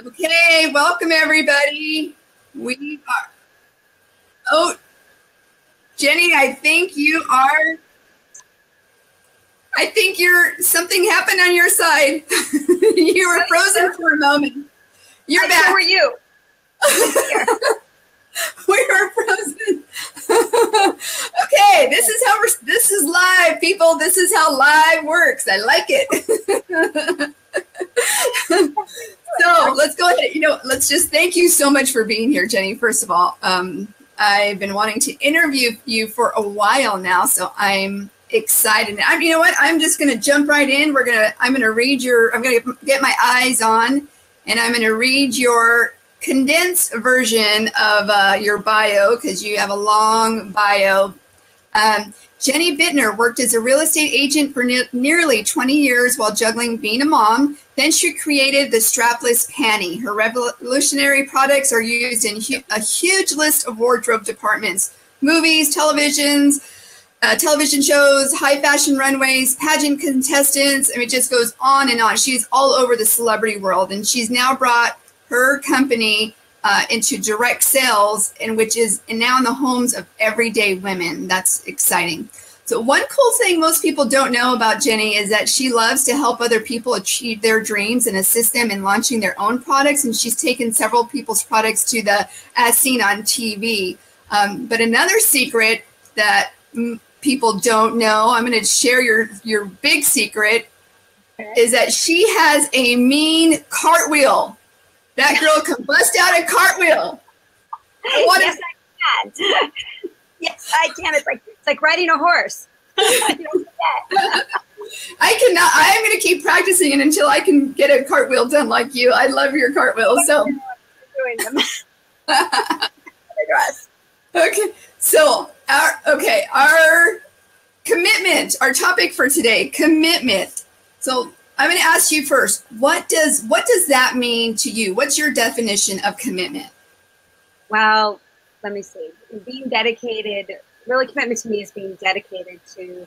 Okay, welcome everybody. We are, oh, Jenny, I think something happened on your side. You were frozen for a moment. You're back. So were you. We were frozen. Okay, this is live, people. This is how live works. I like it. So let's go ahead. Let's just thank you so much for being here, Jenny. First of all, I've been wanting to interview you for a while now, so I'm excited. You know what? I'm just going to jump right in. I'm going to get my eyes on, and I'm going to read your condensed version of your bio, because you have a long bio. Jenny Buettner worked as a real estate agent for nearly 20 years while juggling being a mom. Then she created the strapless panty. Her revolutionary products are used in a huge list of wardrobe departments: movies, television shows, high fashion runways, pageant contestants. I mean, it just goes on and on. She's all over the celebrity world, and she's now brought her company into direct sales, and now in the homes of everyday women. That's exciting. So one cool thing most people don't know about Jenny is that she loves to help other people achieve their dreams and assist them in launching their own products. And she's taken several people's products to the as seen on TV. But another secret that people don't know, I'm going to share your big secret, is that she has a mean cartwheel. That girl can bust out a cartwheel. Yes, I can. Yes, I can. It's like riding a horse. I cannot. I am going to keep practicing it until I can get a cartwheel done like you. I love your cartwheel. So doing them. Okay. So our commitment, our topic for today, commitment. So I'm going to ask you first, what does that mean to you? What's your definition of commitment? Well, let me see. Being dedicated, really commitment to me is being dedicated to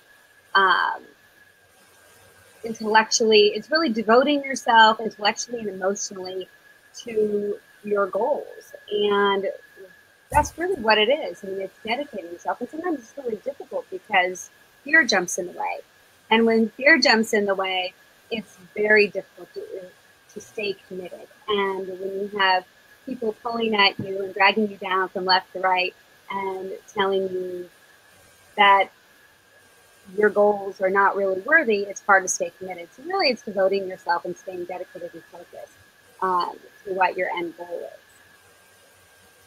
intellectually, it's really devoting yourself intellectually and emotionally to your goals. And that's really what it is. I mean, it's dedicating yourself. And sometimes it's really difficult because fear jumps in the way. And when fear jumps in the way, it's very difficult to stay committed. And when you have people pulling at you and dragging you down from left to right and telling you that your goals are not really worthy, it's hard to stay committed. So really it's devoting yourself and staying dedicated and focused to what your end goal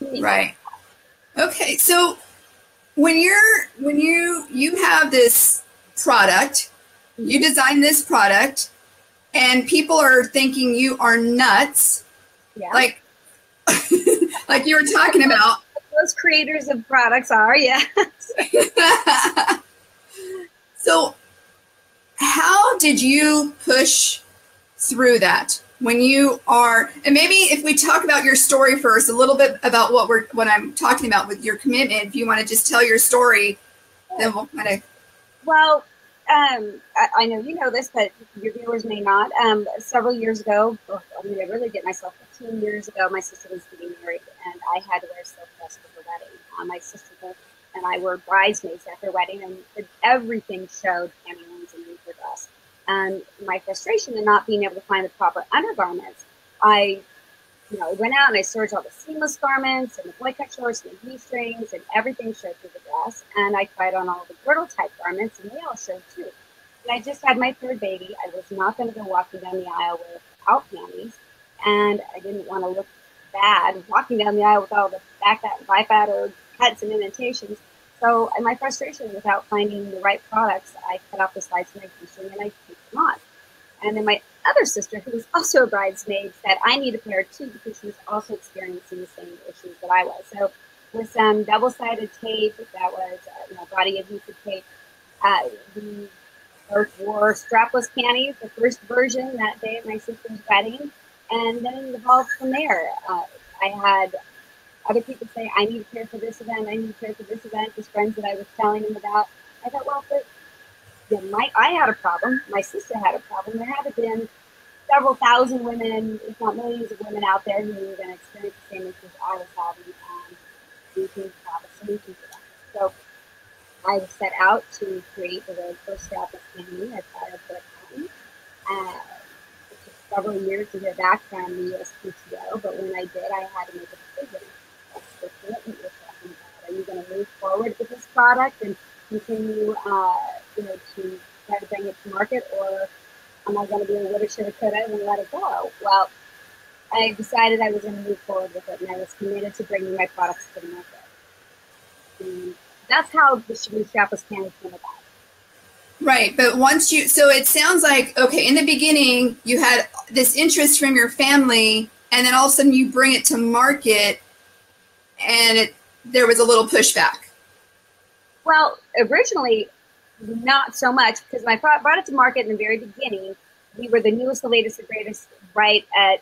is. Right. Okay. So when you have this product, you design this product, and people are thinking you are nuts. Yeah. Like you were talking about. Those creators of products are, yes. So how did you push through that when you are, and maybe if we talk about your story first, a little bit about what I'm talking about with your commitment, if you want to just tell your story, then we'll kind of. Well, I know you know this, but your viewers may not. Several years ago, I really get myself 15 years ago, my sister was getting married, and I had to wear silk dress for her wedding. My sister and I were bridesmaids at her wedding, and everything showed pantaloons and her dress. And my frustration in not being able to find the proper undergarments, I went out and I searched all the seamless garments and the boy cut shorts and the V-strings, and everything showed through the dress. And I tried on all the girdle type garments, and they all showed too. And I just had my third baby. I was not going to go walking down the aisle without panties, and I didn't want to look bad walking down the aisle with all the back or cuts and indentations. So in my frustration without finding the right products, I cut off the sides of my V-string and I put them on. And then my other sister, who was also a bridesmaid, said, I need a pair too, because she was also experiencing the same issues that I was. So with some double-sided tape, that was body adhesive tape, we both wore strapless panties, the first version that day at my sister's wedding, and then it evolved from there. I had other people say, I need a pair for this event, I need a pair for this event, just friends that I was telling them about. I thought, well, but I had a problem, my sister had a problem, there had to been several thousand women, if not millions of women out there who are going to experience the same issues I was having, and we can have a solution for them. So I set out to create the world's first strapless panty. I tried to put patent. It took several years to get back from the USPTO, but when I did, I had to make a decision. That's the commitment you're talking about. Are you going to move forward with this product and continue, to try to bring it to market, or am I going to be a woulda, shoulda, coulda and let it go? Well, I decided I was going to move forward with it, and I was committed to bringing my products to the market. And that's how the strapless panty came about. Right, but so it sounds like, okay, in the beginning, you had this interest from your family, and then all of a sudden you bring it to market, and there was a little pushback. Well, originally, not so much, because when I brought it to market in the very beginning, we were the newest, the latest, the greatest, right at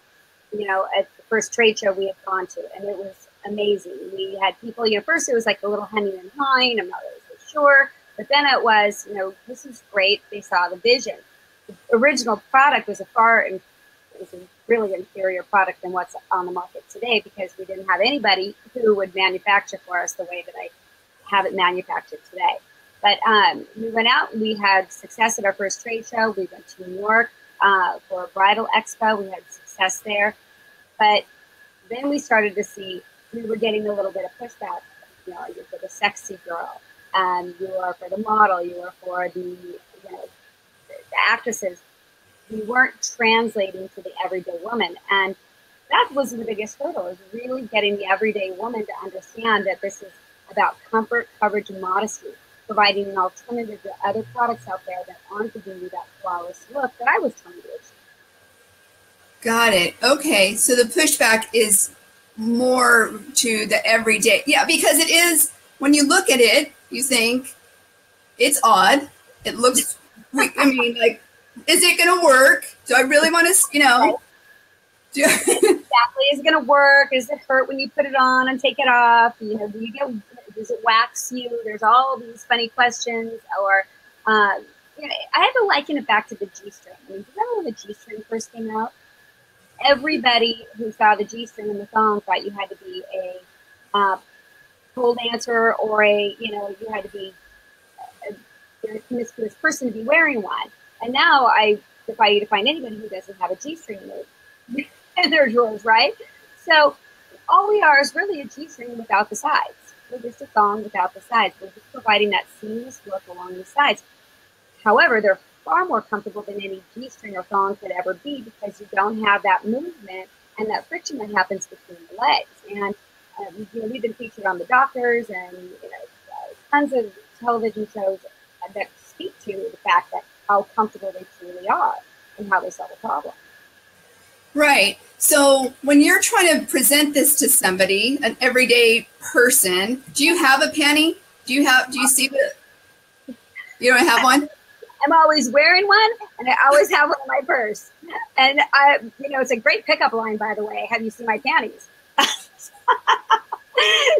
the first trade show we had gone to, and it was amazing. We had people, first it was like a little hemming and hawing, I'm not really so sure, but then it was, this is great. They saw the vision. The original product was it was a really inferior product than what's on the market today, because we didn't have anybody who would manufacture for us the way that I have it manufactured today. But we went out, we had success at our first trade show. We went to New York for a bridal expo. We had success there. But then we started to see, we were getting a little bit of pushback. You're for the sexy girl, you are for the model, you are for the actresses. We weren't translating to the everyday woman. And that was the biggest hurdle, is really getting the everyday woman to understand that this is about comfort, coverage, and modesty, providing an alternative to other products out there that aren't giving you that flawless look that I was trying to achieve. Got it. Okay, so the pushback is more to the everyday. Yeah, because it is, when you look at it, you think it's odd. It looks, I mean, like, is it going to work? Do I really want to, Right. Exactly. Is it going to work? Does it hurt when you put it on and take it off? Does it wax you? There's all these funny questions. Or, I had to liken it back to the G-string. I mean, do you remember when the G-string first came out? Everybody who saw the G-string and the thong thought you had to be a pole dancer, or you had to be a promiscuous person to be wearing one. And now I defy you to find anybody who doesn't have a G-string in their drawers, right? So all we are is really a G-string without the sides. We're just a thong without the sides. We're just providing that seamless look along the sides. However, they're far more comfortable than any G-string or thong could ever be, because you don't have that movement and that friction that happens between the legs. And we've been featured on The Doctors and tons of television shows that speak to the fact that how comfortable they truly are and how they solve a problem. Right. So when you're trying to present this to somebody, an everyday person, do you have a panty? Do you see the, you don't have one? I'm always wearing one, and I always have one in my purse. And it's a great pickup line, by the way. Have you seen my panties?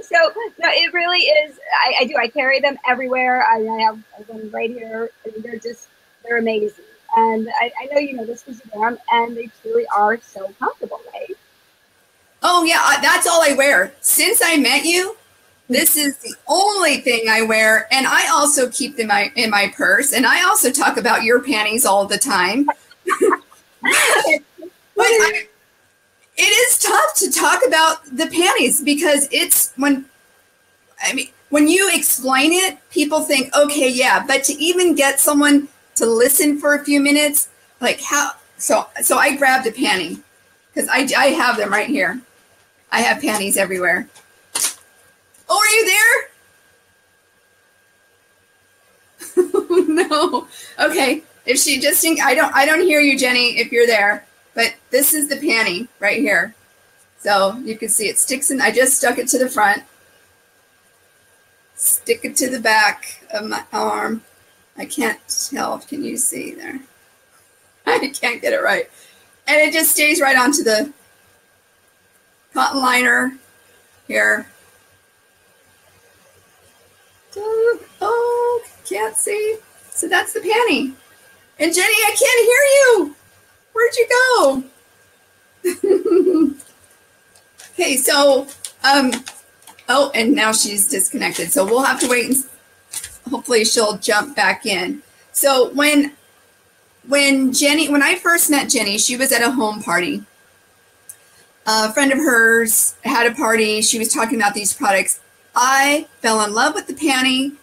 So no, it really is. I do. I carry them everywhere. I have one right here. They're amazing. And I know you know this because you wear them, and they truly are so comfortable, right? Oh yeah, that's all I wear. Since I met you, this is the only thing I wear, and I also keep them in my purse, and I also talk about your panties all the time. But it is tough to talk about the panties, because when you explain it, people think, okay, yeah, but to even get someone to listen for a few minutes, like how, so I grabbed a panty, because I have them right here. I have panties everywhere. Oh, are you there? No. Okay. If she just think, I don't hear you, Jenny, if you're there. But this is the panty right here. So you can see it sticks in. I just stuck it to the front. Stick it to the back of my arm. I can't tell. Can you see there? I can't get it right. And it just stays right onto the cotton liner here. Oh, can't see. So that's the panty. And Jenny, I can't hear you. Where'd you go? Okay, so, oh, and now she's disconnected. So we'll have to wait and hopefully she'll jump back in. So when I first met Jenny, she was at a home party. A friend of hers had a party. She was talking about these products. I fell in love with the panty.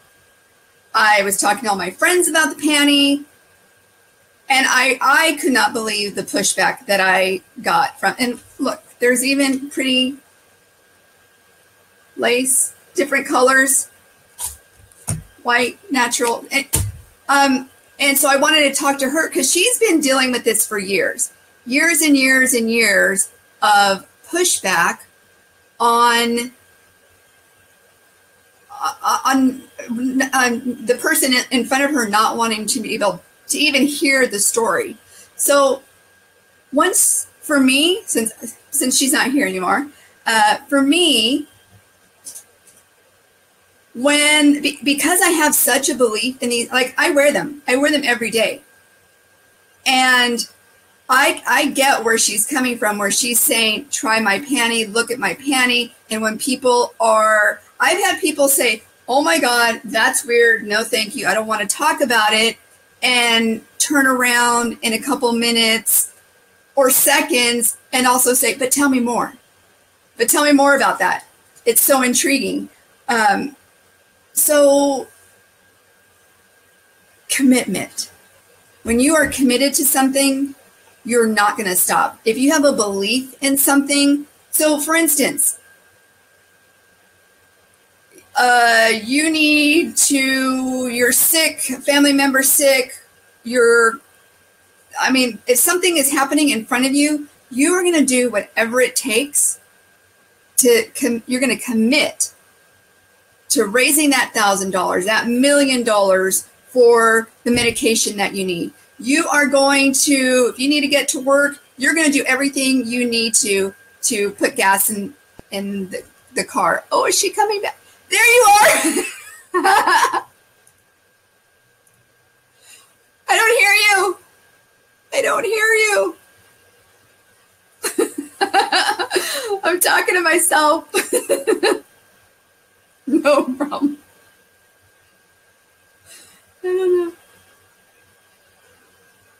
I was talking to all my friends about the panty. And I could not believe the pushback that I got from, and look, there's even pretty lace, different colors, white, natural. And so I wanted to talk to her because she's been dealing with this for years and years and years of pushback on the person in front of her not wanting to be able to even hear the story. So once, for me, since she's not here anymore, for me, because I have such a belief in these, like I wear them every day. And I get where she's coming from, where she's saying, try my panty, look at my panty. And when I've had people say, oh my God, that's weird. No, thank you. I don't want to talk about it. And turn around in a couple minutes or seconds and also say, but tell me more. But tell me more about that. It's so intriguing. So commitment. When you are committed to something, you're not going to stop. If you have a belief in something, so for instance, you're sick, family member sick, if something is happening in front of you, you are going to do whatever it takes you're going to commit to raising that $1,000, that $1 million for the medication that you need. You are going to, if you need to get to work, you're going to do everything you need to put gas in the car. Oh, is she coming back? There you are. I don't hear you. I don't hear you. I'm talking to myself. No problem. I don't know.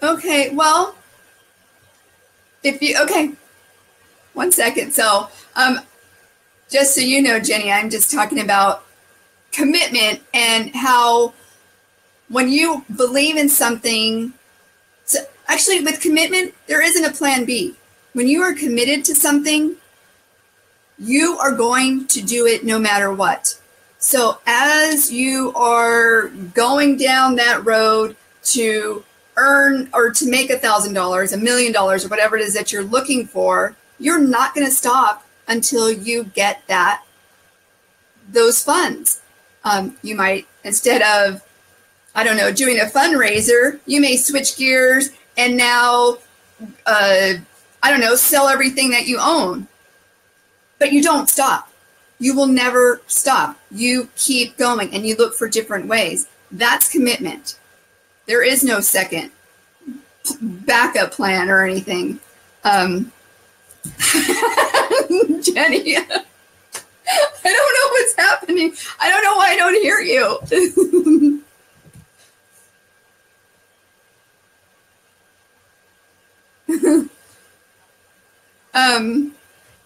Okay, well, okay, 1 second. So, just so you know, Jenny, I'm just talking about commitment and how when you believe in something, so actually with commitment, there isn't a plan B. When you are committed to something, you are going to do it no matter what. So as you are going down that road to earn or to make $1,000, $1 million, or whatever it is that you're looking for, you're not going to stop until you get those funds. You might, instead of, I don't know, doing a fundraiser, you may switch gears and now, I don't know, sell everything that you own. But you don't stop. You will never stop. You keep going and you look for different ways. That's commitment. There is no second backup plan or anything. Jenny, I don't know what's happening. I don't know why I don't hear you.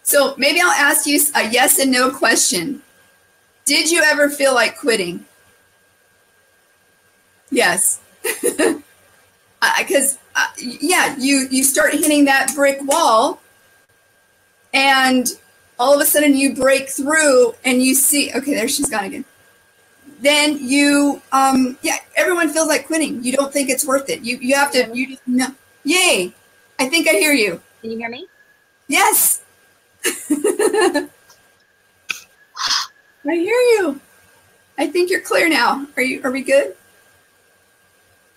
So maybe I'll ask you a yes and no question. Did you ever feel like quitting? Yes. Because, yeah, you start hitting that brick wall and all of a sudden you break through and you see, okay, there she's gone again. Then yeah, everyone feels like quitting. You don't think it's worth it. You have to, you just know. Yay. I think I hear you. Can you hear me? Yes. I hear you. I think you're clear now. Are we good?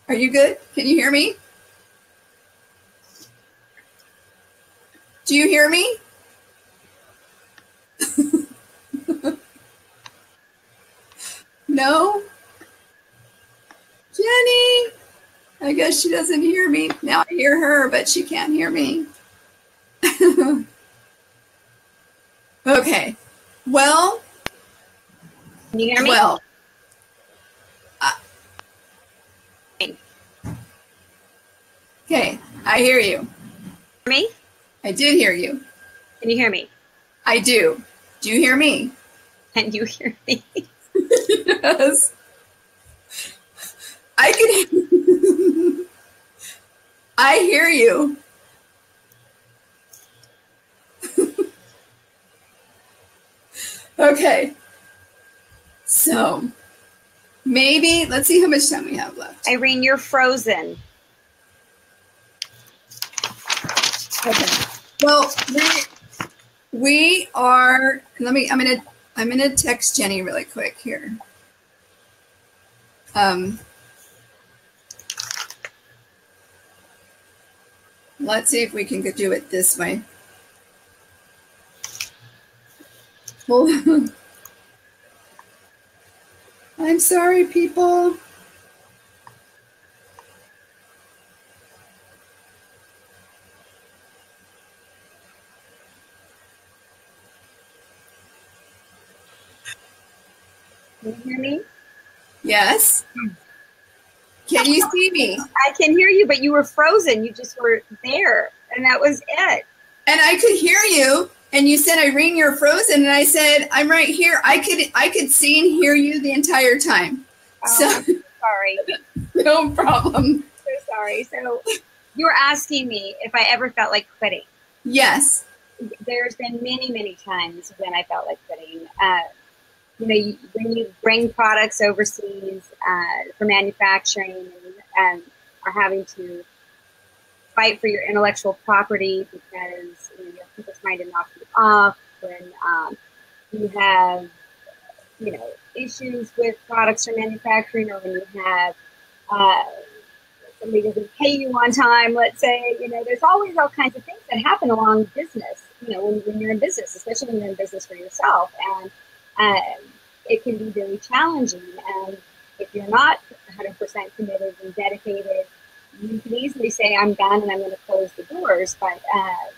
Are you good? Can you hear me? Do you hear me? No? Jenny, I guess she doesn't hear me. Now I hear her, but she can't hear me. Okay. Well. Can you hear me? Well. Okay, I hear you. Me? I did hear you. Can you hear me? I do. Do you hear me? Can you hear me? Yes. I can. I hear you. Okay. So maybe let's see how much time we have left. Irene, you're frozen. Okay. Well, we are. I'm gonna text Jenny really quick here. Let's see if we can do it this way. Well, I'm sorry, people. Can you hear me? Yes. Can you see me? I can hear you, but you were frozen. You just were there, and that was it. And I could hear you, and you said, Irene, you're frozen. And I said, I'm right here. I could see and hear you the entire time. So sorry. No problem. So sorry. So you were asking me if I ever felt like quitting. Yes. There's been many, many times when I felt like quitting. When you bring products overseas for manufacturing and are having to fight for your intellectual property because you have people trying to knock you off, when you have issues with products or manufacturing, or when you have somebody doesn't pay you on time, let's say, there's always all kinds of things that happen along business, when you're in business, especially when you're in business for yourself. And it can be very challenging. And if you're not 100% committed and dedicated, you can easily say, I'm done and I'm going to close the doors. But, I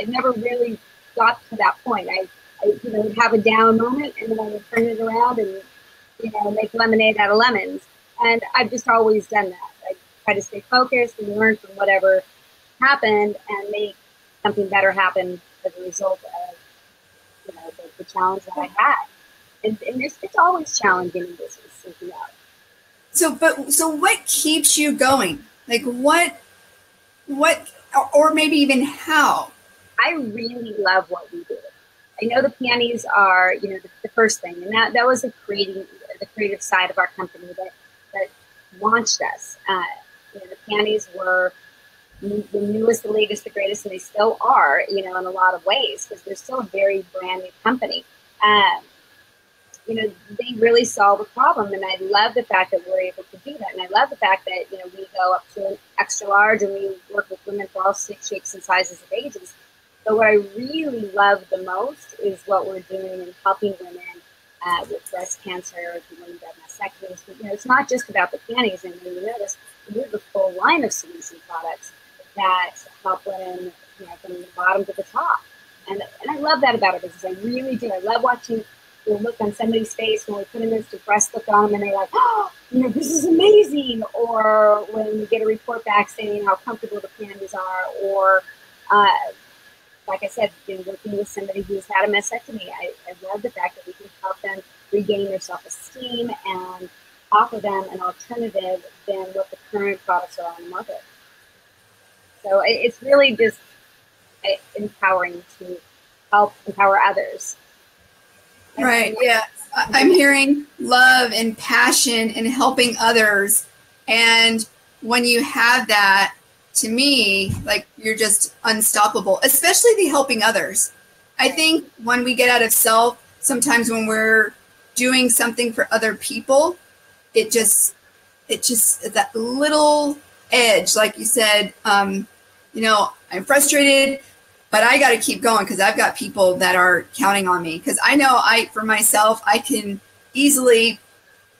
never really got to that point. I would have a down moment and then I would turn it around and, make lemonade out of lemons. And I've just always done that. I try to stay focused and learn from whatever happened and make something better happen as a result of the challenge that I had. And it's always challenging in business, as you know. So what keeps you going? Like what, or maybe even how? I really love what we do. I know the Panties are, the first thing, and that was the creative side of our company that launched us. The Panties were the newest, the latest, the greatest, and they still are, in a lot of ways, because they're still a very brand new company. They really solve a problem, and I love the fact that we're able to do that. And I love the fact that, we go up to an extra large and we work with women for all shapes and sizes of ages. But what I really love the most is what we're doing in helping women with breast cancer, women that have mastectomies. But, it's not just about the Panties, and when you notice, we have a full line of solution products that help women, from the bottom to the top. And I love that about our business. I really do. I love watching the look on somebody's face when we put an instant breast look on them and they're like, oh, this is amazing. Or when we get a report back saying how comfortable the Panties are. Or, like I said, working with somebody who's had a mastectomy. I love the fact that we can help them regain their self-esteem and offer them an alternative than what the current products are on the market. So it's really just empowering to help empower others. Right. Yeah. I'm hearing love and passion and helping others. And when you have that, to me, like, you're just unstoppable, especially the helping others. I think when we get out of self, sometimes when we're doing something for other people, it just that little edge, like you said, I'm frustrated, but I got to keep going because I've got people that are counting on me. Because I know for myself, I can easily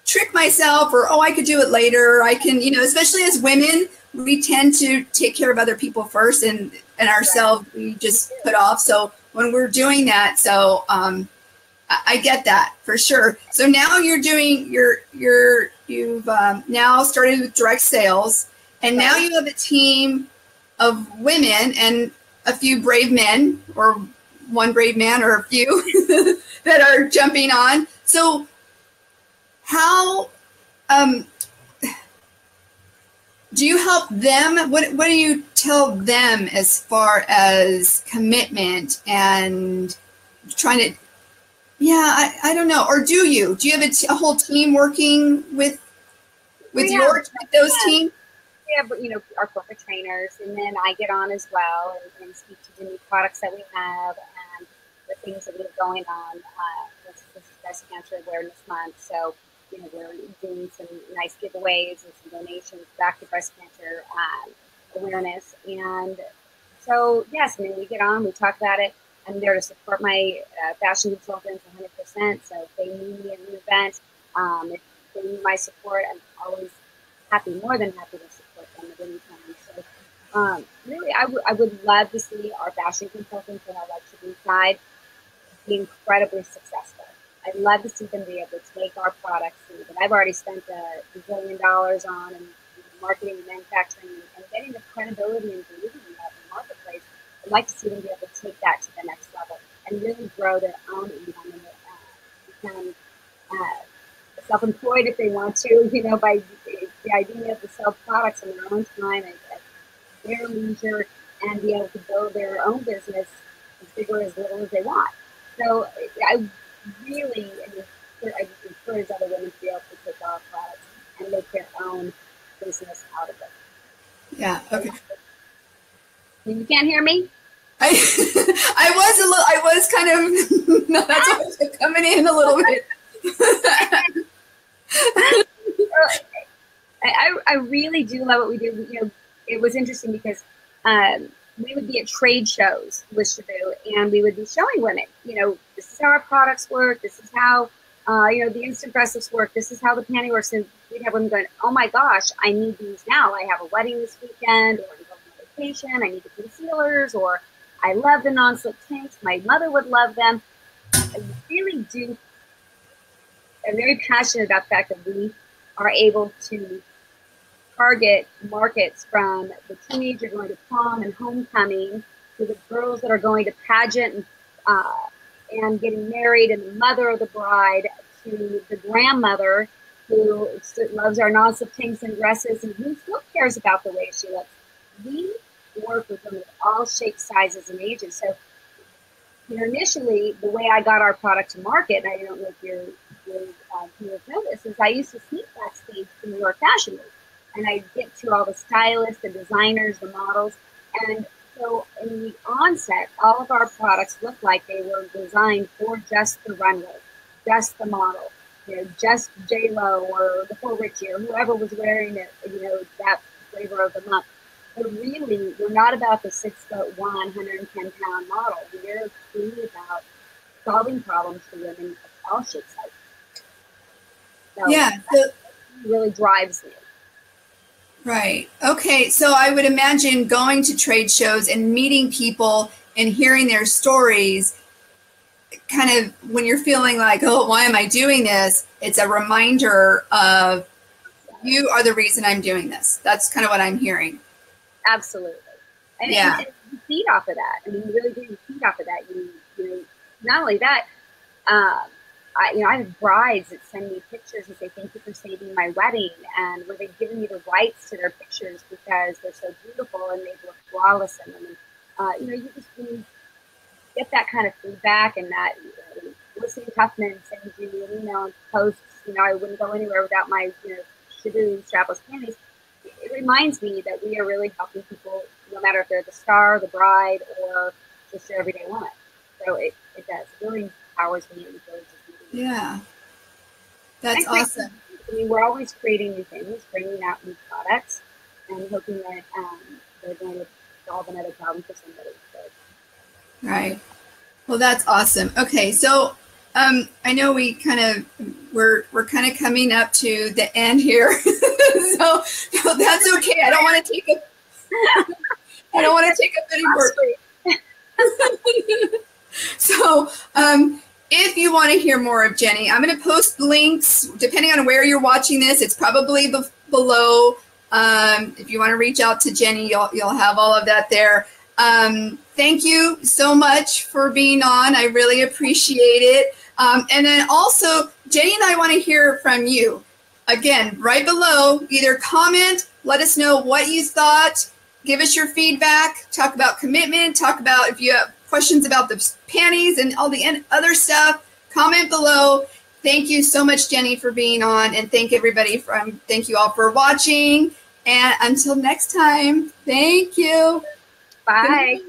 trick myself, or, oh, I could do it later. I can, you know, especially as women, we tend to take care of other people first, and ourselves we just put off. So when we're doing that, so I get that for sure. So now you're doing you've now started with direct sales, and now you have a team of women and a few brave men, or one brave man, or a few that are jumping on. So how do you help them? What do you tell them as far as commitment and trying to? Yeah, I don't know. Or do you have a whole team working with those teams? We have, you know, our corporate trainers, and then I get on as well and speak to the new products that we have and the things that we have going on. This is Breast Cancer Awareness Month, so you know, we're doing some nice giveaways and some donations back to breast cancer awareness. And so, yes, I mean, we get on, we talk about it. I'm there to support my fashion consultants 100%. So if they need me at an event, if they need my support, I'm always happy, more than happy to support them at any time. So really, I would love to see our fashion consultants on our luxury side be incredibly successful. I'd love to see them be able to take our products that I've already spent $1 billion on, and marketing and manufacturing, and getting the credibility and believing in that in the marketplace. I'd like to see them be able to take that to the next level and really grow their own income and become self-employed if they want to, you know, by the idea of to sell products in their own time at their leisure, and be able to build their own business as big or as little as they want. So I really encourage other women to be able to take our products and make their own business out of it. Yeah. Okay. You can't hear me? I was kind of, no, that's why I was coming in a little bit. I really do love what we do. You know, it was interesting because we would be at trade shows with Shabu, and we would be showing women, you know, this is how our products work. This is how, you know, the instant dresses work. This is how the panty works. And we'd have women going, oh my gosh, I need these now. I have a wedding this weekend, or I'm going on vacation. I need the concealers, or I love the non-slip tanks. My mother would love them. I really do. I'm very passionate about the fact that we are able to target markets from the teenager going to prom and homecoming, to the girls that are going to pageant and getting married, and the mother of the bride, to the grandmother who loves our non-slip tanks and dresses, and who still cares about the way she looks. We work with women of all shapes, sizes, and ages. So, you know, initially, the way I got our product to market, and I don't know if you know this, is I used to sneak backstage to New York Fashion Week. And I'd get to all the stylists, the designers, the models. And so in the onset, all of our products looked like they were designed for just the runway, just the model, you know, just J-Lo or the Full Richie or whoever was wearing it, you know, that flavor of the month. But really, we're not about the 6'1", 110-pound model. We're really about solving problems for women of all shapes. So yeah, that really drives me. Right. Okay. So I would imagine going to trade shows and meeting people and hearing their stories, kind of when you're feeling like, oh, why am I doing this? It's a reminder of, you are the reason I'm doing this. That's kind of what I'm hearing. Absolutely. And, and you feed off of that. I mean, you really do feed off of that. You know, not only that, I have brides that send me pictures and say, thank you for saving my wedding, and where they've given me the rights to their pictures because they're so beautiful and they look flawless in them. And, you know, you just really get that kind of feedback, and that, you know, Listening Huffman sends you an email and posts, you know, I wouldn't go anywhere without my, you know, Shabu strapless panties. It reminds me that we are really helping people, no matter if they're the star, the bride, or just your everyday woman. So it does. It really empowers me and encourages me. Yeah, that's awesome. I mean, we're always creating new things, bringing out new products, and hoping that they're going to solve another problem for somebody. So. Right. Well, that's awesome. Okay, so I know we're kind of coming up to the end here, so that's okay. I don't want to take up any more. So, if you want to hear more of Jenny, I'm going to post links depending on where you're watching this. It's probably below. If you want to reach out to Jenny, you'll have all of that there. Thank you so much for being on. I really appreciate it. And then also, Jenny and I want to hear from you. Again, right below, either comment, let us know what you thought, give us your feedback, talk about commitment, talk about if you have questions about the panties and all the other stuff, comment below. Thank you so much, Jenny, for being on, and thank you all for watching. And until next time, thank you. Bye.